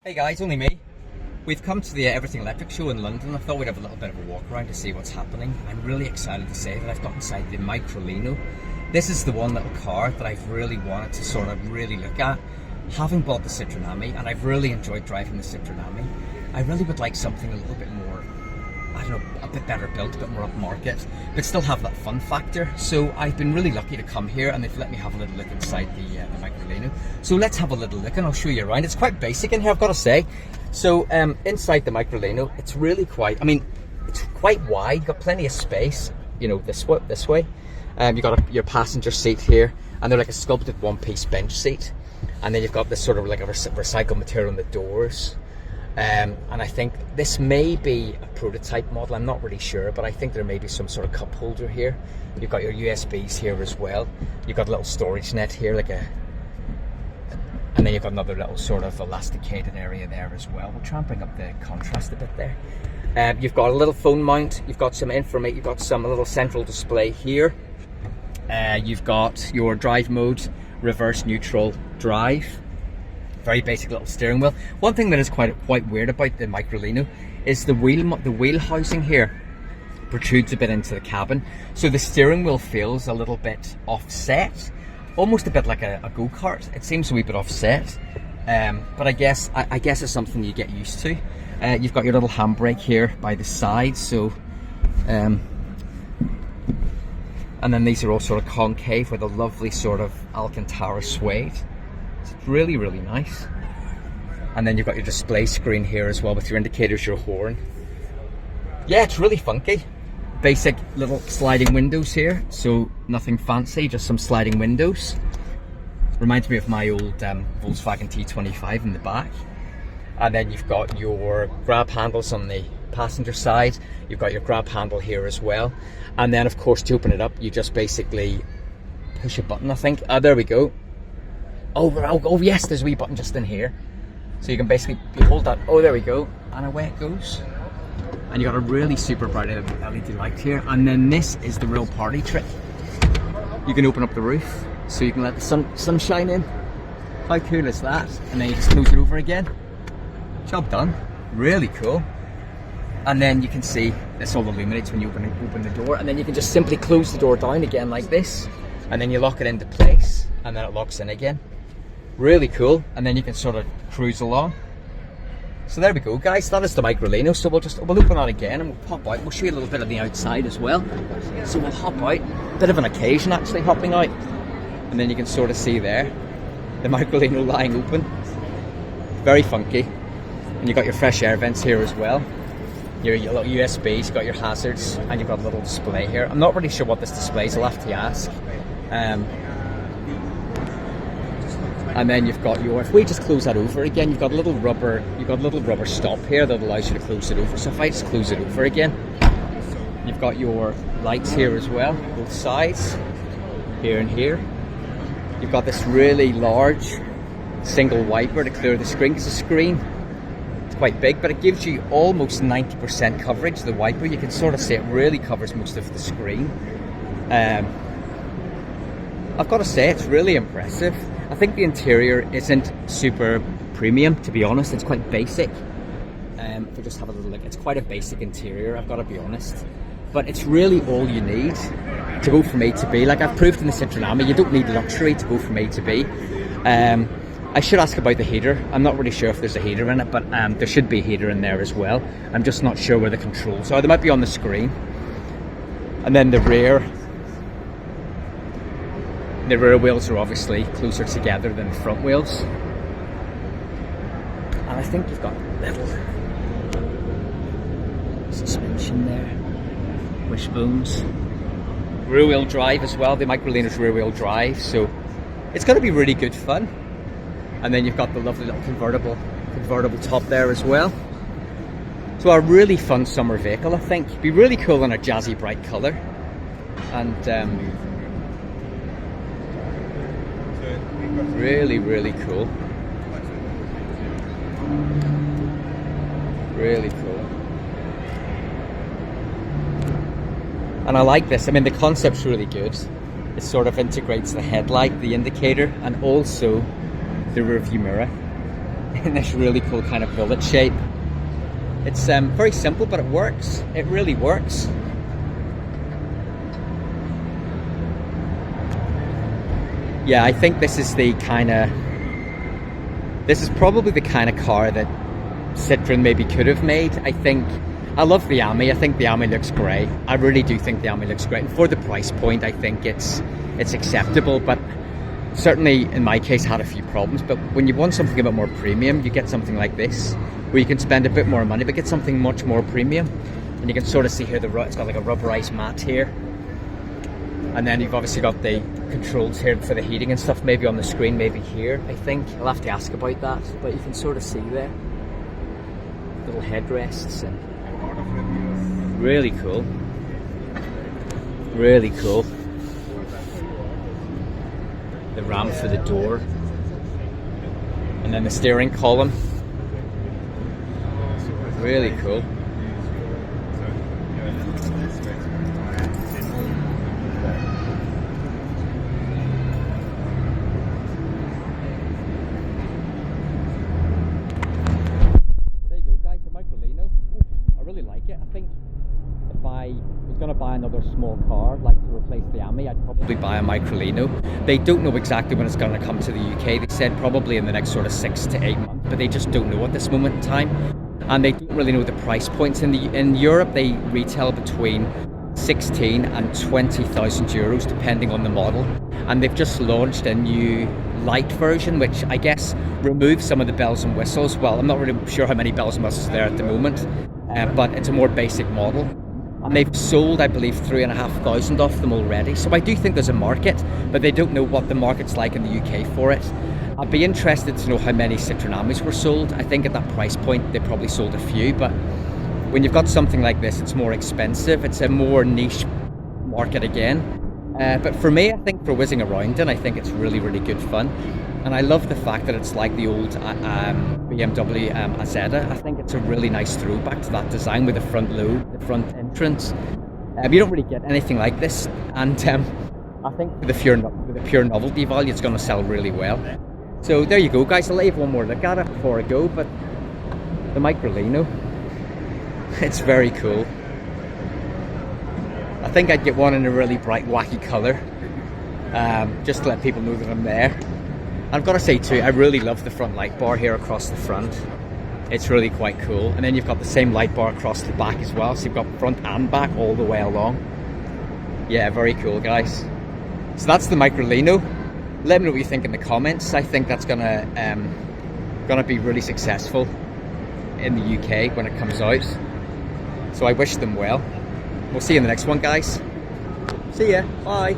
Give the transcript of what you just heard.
Hey guys, only me. We've come to the Everything Electric show in London. I thought we'd have a little bit of a walk around to see what's happening. I'm really excited to say that I've got inside the Microlino. This is the one little car that I've really wanted to sort of really look at. Having bought the Citroen Ami, and I've really enjoyed driving the Citroen Ami, I really would like something a little bit more, I don't know, a bit better built, a bit more upmarket, but still have that fun factor. So I've been really lucky to come here and they've let me have a little look inside the Microlino. So let's have a little look and I'll show you around. It's quite basic in here, I've got to say. So inside the Microlino, it's really quite, it's quite wide. You've got plenty of space, you know, this way. You've got your passenger seat here, and they're like a sculpted one-piece bench seat. And then you've got this sort of like a recycled material on the doors. And I think this may be a prototype model, I'm not really sure, but I think there may be some sort of cup holder here. You've got your USBs here as well. You've got a little storage net here, and then you've got another little sort of elasticated area there as well. We'll try and bring up the contrast a bit there. You've got a little phone mount, you've got some information, you've got some little central display here. You've got your drive mode, reverse, neutral, drive. Very basic little steering wheel. One thing that is quite weird about the Microlino is the wheel housing here protrudes a bit into the cabin, so the steering wheel feels a little bit offset, almost a bit like a go-kart. It seems a wee bit offset, but I guess it's something you get used to. You've got your little handbrake here by the side, so and then these are all sort of concave with a lovely sort of Alcantara suede. It's really, really nice. And then you've got your display screen here as well with your indicators, your horn. Yeah, it's really funky. Basic little sliding windows here, so nothing fancy, just some sliding windows. Reminds me of my old Volkswagen T25 in the back. And then you've got your grab handles on the passenger side. You've got your grab handle here as well. And then of course to open it up, you just basically push a button, I think. There we go. Oh yes, there's a wee button just in here. So you can basically hold that, there we go, and away it goes. And you got a really super bright LED light here. And then this is the real party trick. You can open up the roof so you can let the sun shine in. How cool is that? And then you just close it over again. Job done. Really cool. And then you can see this all illuminates when you open the door, and then you can just simply close the door down again like this, and then you lock it into place, and then it locks in again. Really cool. And then you can sort of cruise along. So there we go, guys, that is the Microlino. So we'll open that again and we'll pop out. We'll show you a little bit of the outside as well. So we'll hop out, bit of an occasion actually hopping out, and then you can sort of see there the Microlino lying open. Very funky. And you've got your fresh air vents here as well. Your little USBs, you've got your hazards, and you've got a little display here. I'm not really sure what this display is, I'll have to ask. And then you've got if we just close that over again, you've got a little rubber stop here that allows you to close it over. So if I just close it over again, you've got your lights here as well, both sides, here and here. You've got this really large single wiper to clear the screen, because the screen, it's quite big, but it gives you almost 90% coverage. The wiper, you can sort of see it really covers most of the screen. I've got to say, it's really impressive. I think the interior isn't super premium, to be honest. It's quite basic. If we just have a little look, it's quite a basic interior, I've got to be honest. But it's really all you need to go from A to B. Like I've proved in the Citroen Ami, you don't need luxury to go from A to B. I should ask about the heater. I'm not really sure if there's a heater in it, but there should be a heater in there as well. I'm just not sure where the controls are. They might be on the screen. And then the rear wheels are obviously closer together than the front wheels. And I think you've got little suspension there, wishbones. Rear wheel drive as well. The Microlino's rear wheel drive, so it's going to be really good fun. And then you've got the lovely little convertible top there as well. So a really fun summer vehicle, I think. It'd be really cool in a jazzy bright colour. And really, really cool. Really cool. And I like this. I mean, the concept's really good. It sort of integrates the headlight, the indicator, and also the rear view mirror. in this really cool kind of bullet shape. It's very simple, but it works. It really works. Yeah, I think this is probably the kind of car that Citroen maybe could have made. I love the Ami. I think the Ami looks great. I really do think the Ami looks great. And for the price point, I think it's acceptable, but certainly in my case had a few problems. But when you want something a bit more premium, you get something like this, where you can spend a bit more money, but get something much more premium. And you can sort of see here, it's got like a rubberized mat here. And then you've obviously got the controls here for the heating and stuff, maybe on the screen, maybe here, I think. I'll have to ask about that, but you can sort of see there. Little headrests and really cool. Really cool. The ramp for the door. And then the steering column. Really cool. There you go, guys, the Microlino. I really like it. I think if I was going to buy another small car, like to replace the Ami, I'd probably buy a Microlino. They don't know exactly when it's going to come to the UK. They said probably in the next sort of 6 to 8 months, but they just don't know at this moment in time. And they don't really know the price points. In Europe, they retail between 16 and 20,000 euros, depending on the model. And they've just launched a new light version, which I guess removes some of the bells and whistles. Well, I'm not really sure how many bells and whistles there at the moment, but it's a more basic model. And they've sold, I believe, 3,500 of them already. So I do think there's a market, but they don't know what the market's like in the UK for it. I'd be interested to know how many Citroen Amis were sold. I think at that price point, they probably sold a few, but when you've got something like this, it's more expensive. It's a more niche market again. But for me, I think for whizzing around in, I think it's really, really good fun. And I love the fact that it's like the old BMW Azeda. I think it's a really nice throwback to that design with the front load, the front entrance. You don't really get anything like this. And I think with the pure novelty value, it's going to sell really well. So there you go, guys. I'll leave one more look at it before I go. But the Microlino, it's very cool. I think I'd get one in a really bright, wacky colour, just to let people know that I'm there. And I've got to say too, I really love the front light bar here across the front. It's really quite cool. And then you've got the same light bar across the back as well. So you've got front and back all the way along. Yeah, very cool, guys. So that's the Microlino. Let me know what you think in the comments. I think that's gonna be really successful in the UK when it comes out. So I wish them well. We'll see you in the next one, guys. See ya. Bye.